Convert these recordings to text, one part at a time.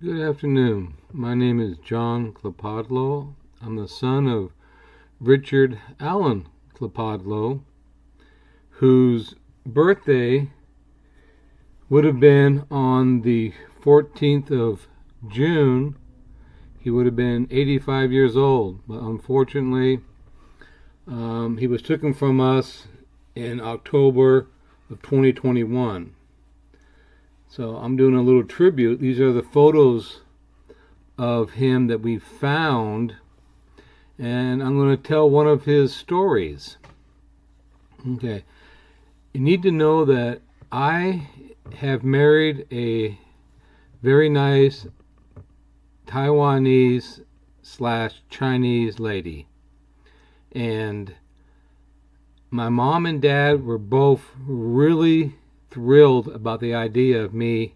Good afternoon. My name is John Klepadlo. I'm the son of Richard Allen Klepadlo, whose birthday would have been on the 14th of June. He would have been 85 years old, but unfortunately, he was taken from us in October of 2021. So I'm doing a little tribute. These are the photos of him that we found, and I'm going to tell one of his stories. Okay. You need to know that I have married a very nice Taiwanese / Chinese lady. And my mom and dad were both really thrilled about the idea of me,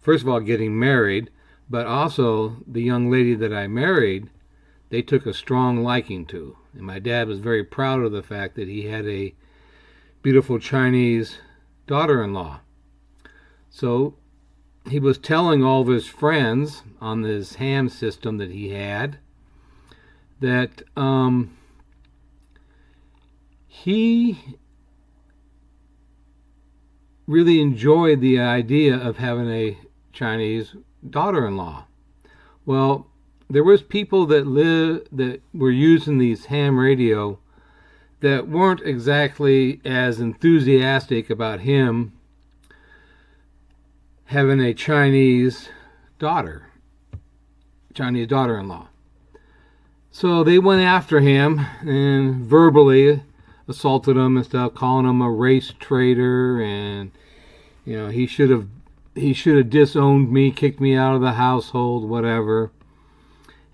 first of all, getting married, but also the young lady that I married, they took a strong liking to. And my dad was very proud of the fact that he had a beautiful Chinese daughter-in-law. So he was telling all of his friends on this ham system that he had that he really enjoyed the idea of having a Chinese daughter-in-law. Well, there was people that were using these ham radio that weren't exactly as enthusiastic about him having a Chinese daughter-in-law. So they went after him and verbally assaulted him and stuff, calling him a race traitor, and he should have disowned me, kicked me out of the household, whatever.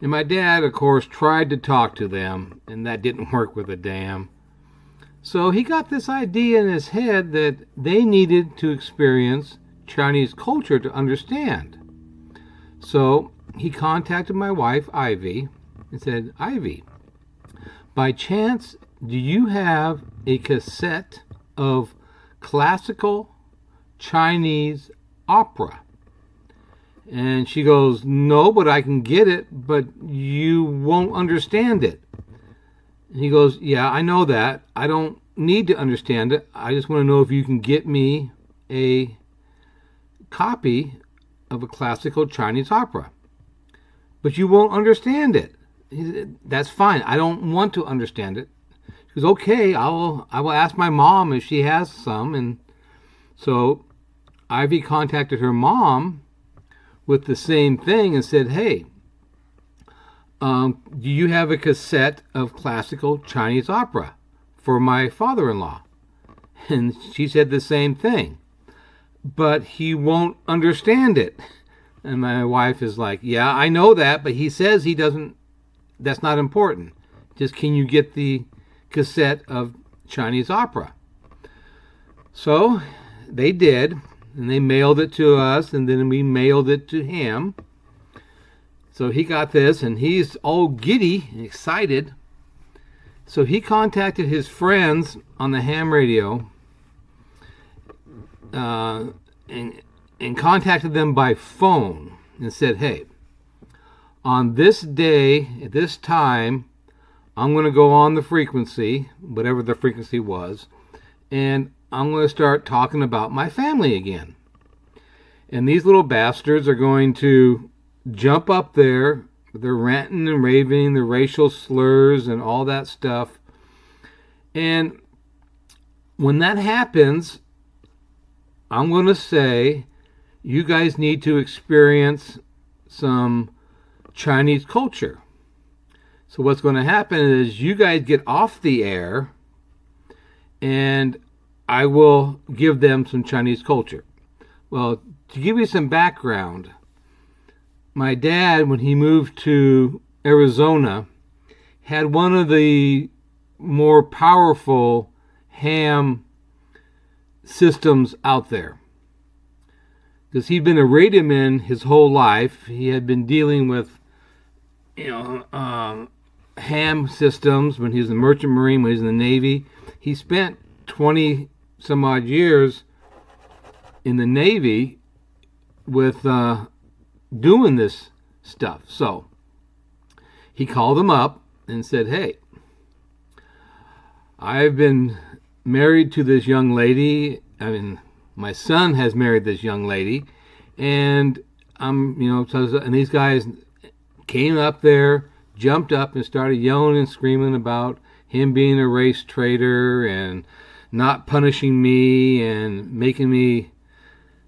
And my dad, of course, tried to talk to them, and that didn't work with a damn. So he got this idea in his head that they needed to experience Chinese culture to understand. So he contacted my wife, Ivy, and said, "Ivy, by chance, do you have a cassette of classical Chinese opera?" And she goes, "No, but I can get it, but you won't understand it." And he goes, "Yeah, I know that. I don't need to understand it. I just want to know if you can get me a copy of a classical Chinese opera. But you won't understand it." He said, "That's fine. I don't want to understand it." He goes, "Okay, I will ask my mom if she has some." And so Ivy contacted her mom with the same thing and said, "Hey, do you have a cassette of classical Chinese opera for my father-in-law?" And she said the same thing. "But he won't understand it." And my wife is like, "Yeah, I know that, but he says he doesn't. That's not important. Just can you get the cassette of Chinese opera?" So they did, and they mailed it to us, and then we mailed it to him. So he got this, and he's all giddy and excited. So he contacted his friends on the ham radio and contacted them by phone and said, "Hey, on this day, at this time, I'm going to go on the frequency, whatever the frequency was, and I'm going to start talking about my family again. And these little bastards are going to jump up there, they're ranting and raving, the racial slurs and all that stuff. And when that happens, I'm going to say, you guys need to experience some Chinese culture. So what's going to happen is you guys get off the air and I will give them some Chinese culture." Well, to give you some background, my dad, when he moved to Arizona, had one of the more powerful ham systems out there. Because he'd been a radioman his whole life. He had been dealing with, ham systems when he was in the Merchant Marine, when he was in the Navy. He spent 20 some odd years in the Navy with doing this stuff. So he called them up and said, hey, I've been married to this young lady. I mean, my son has married this young lady, and and these guys came up there, jumped up, and started yelling and screaming about him being a race traitor and not punishing me and making me.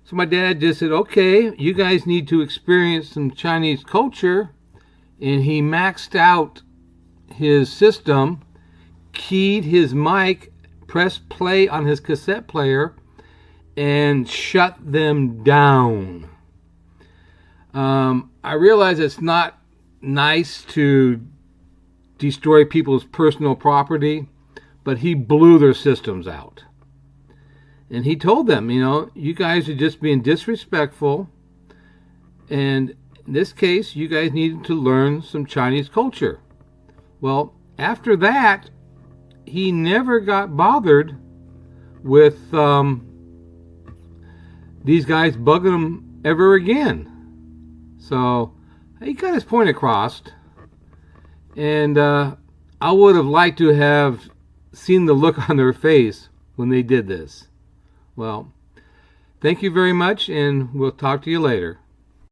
So my dad just said, okay, you guys need to experience some Chinese culture. And he maxed out his system, keyed his mic, pressed play on his cassette player, and shut them down. I realize it's not nice to destroy people's personal property, but he blew their systems out. And he told them, you guys are just being disrespectful. And in this case, you guys needed to learn some Chinese culture. Well, after that, he never got bothered with these guys bugging him ever again. So he got his point across. And I would have liked to have seen the look on their face when they did this. Well, thank you very much, and we'll talk to you later.